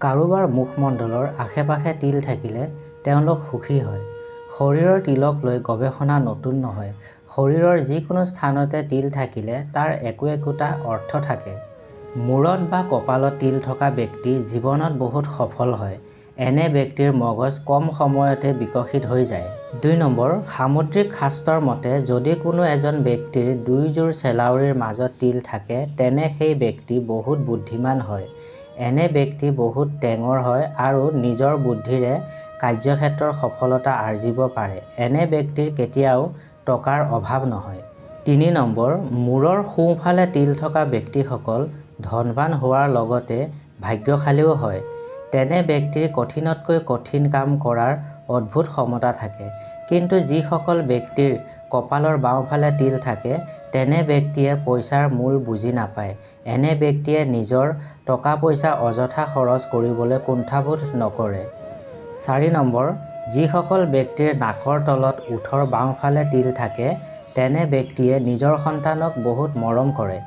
কাৰোবাৰ মুখমণ্ডলৰ আশে-পাশে তিল থাকিলে তেওঁলোক সুখী হয়। শৰীৰৰ তিলক লৈ গৱেষণা নতুন নহয়। শৰীৰৰ যিকোনো স্থানতে তিল থাকিলে তাৰ একোটা অৰ্থ থাকে। মূৰত বা কপালত তিল থকা ব্যক্তি জীৱনত বহুত সফল হয়। এনে ব্যক্তিৰ মগজ কম সময়তে বিকশিত হৈ যায়। ২ নম্বৰ, সামুদ্ৰিক শাস্ত্ৰৰ মতে যদি কোনো এজন ব্যক্তিৰ ২ যোৰ চেলাউৰিৰ মাজত তিল থাকে তেনে সেই ব্যক্তি বহুত বুদ্ধিমান হয়। এনে ব্যক্তি বহুত টেঙৰ হয় আৰু নিজৰ বুদ্ধিৰে কাৰ্যক্ষেত্ৰৰ সফলতা আৰ্জিব পাৰে। এনে ব্যক্তিৰ কেতিয়াও টকাৰ অভাৱ নহয়। ৩ নম্বৰ, মূৰৰ সোঁফালে তিল থকা ব্যক্তিসকল ধনৱান হোৱাৰ লগতে ভাগ্যশালীও হয়। তেনে ব্যক্তিৰ কঠিনতকৈ কঠিন কাম কৰাৰ অদ্ভুত ক্ষমতা থাকে। কিন্তু যিসকল ব্যক্তিৰ কপালৰ বাওঁফালে তিল থাকে তেনে ব্যক্তিয়ে পইচাৰ মূল বুজি নাপায়। এনে ব্যক্তিয়ে নিজৰ টকা-পইচা অযথা খৰচ কৰিবলৈ কুণ্ঠাবোধ নকৰে। ৪ নম্বৰ, যিসকল ব্যক্তিৰ নাকৰ তলত ওঠৰ বাওঁফালে তিল থাকে তেনে ব্যক্তিয়ে নিজৰ সন্তানক বহুত মৰম কৰে।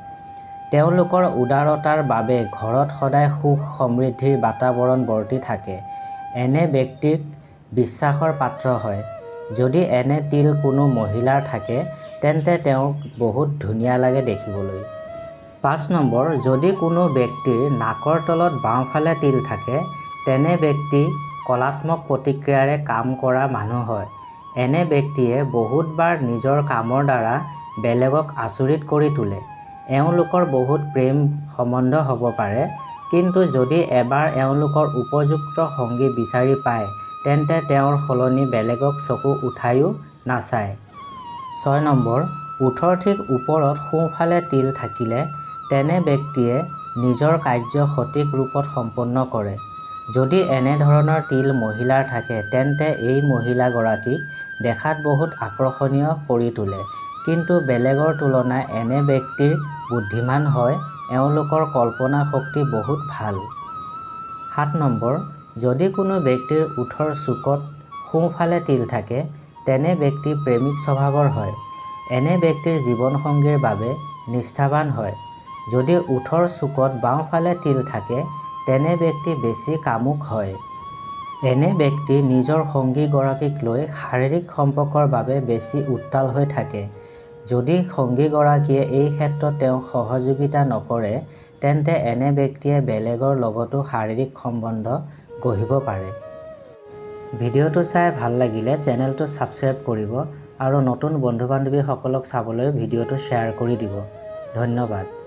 তেওঁলোকৰ উদাৰতাৰ বাবে ঘৰত সদায় সুখ সমৃদ্ধিৰ বাতাবৰণ বৰ্তি থাকে। এনে ব্যক্তিক বিশ্বাসৰ পাত্ৰ হয়। যদি এনে তিল কোনো মহিলাৰ থাকে তেন্তে তেওঁক বহুত ধুনীয়া লাগে দেখিবলৈ। ৫ নম্বৰ, যদি কোনো ব্যক্তিৰ নাকৰ তলত বাওঁফালে তিল থাকে তেনে ব্যক্তি কলাত্মক প্ৰতিক্ৰিয়াৰে কাম কৰা মানুহ হয়। এনে ব্যক্তিয়ে বহুতবাৰ নিজৰ কামৰ দ্বাৰা বেলেগক আচৰিত কৰি তোলে। এওঁলোকৰ বহুত প্ৰেম সম্বন্ধ হ'ব পাৰে। কিন্তু যদি এবাৰ এওঁলোকৰ উপযুক্ত সংগী বিচাৰি পায় তেন্তে তেওঁৰ সলনি বেলেগক চকু উঠায়ো নাচায়। ৬ নম্বৰ, ওঠৰ ঠিক ওপৰত সোঁফালে তিল থাকিলে তেনে ব্যক্তিয়ে নিজৰ কাৰ্য সঠিক ৰূপত সম্পন্ন কৰে। যদি এনে ধৰণৰ তিল মহিলাৰ থাকে তেন্তে এই মহিলাগৰাকীক দেখাত বহুত আকৰ্ষণীয় কৰি তোলে। কিন্তু বেলেগৰ তুলনাত এনে ব্যক্তিৰ বুদ্ধিমান হয়। এওঁলোকৰ কল্পনা শক্তি বহুত ভাল। ৭ নম্বৰ, যদি কোনো ব্যক্তিৰ ওঠৰ চুকত সোঁফালে তিল থাকে তেনে ব্যক্তি প্ৰেমিক স্বভাৱৰ হয়। এনে ব্যক্তিৰ জীৱনসংগীৰ বাবে নিষ্ঠাৱান হয়। যদি ওঠৰ চুকত বাওঁফালে তিল থাকে তেনে ব্যক্তি বেছি কামুক হয়। এনে ব্যক্তি নিজৰ সংগীগৰাকীক লৈ শাৰীৰিক সম্পৰ্কৰ বাবে বেছি উত্তাল হৈ থাকে। যদি সংগীগৰাকীয়ে এই ক্ষেত্ৰত তেওঁক সহযোগিতা নকৰে তেন্তে এনে ব্যক্তিয়ে বেলেগৰ লগতো শাৰীৰিক সম্বন্ধ গঢ়িব পাৰে। ভিডিঅ'টো চাই ভাল লাগিলে চেনেলটো ছাবস্ক্ৰাইব কৰিব আৰু নতুন বন্ধু-বান্ধৱীসকলক চাবলৈ ভিডিঅ'টো শ্বেয়াৰ কৰি দিব। ধন্যবাদ।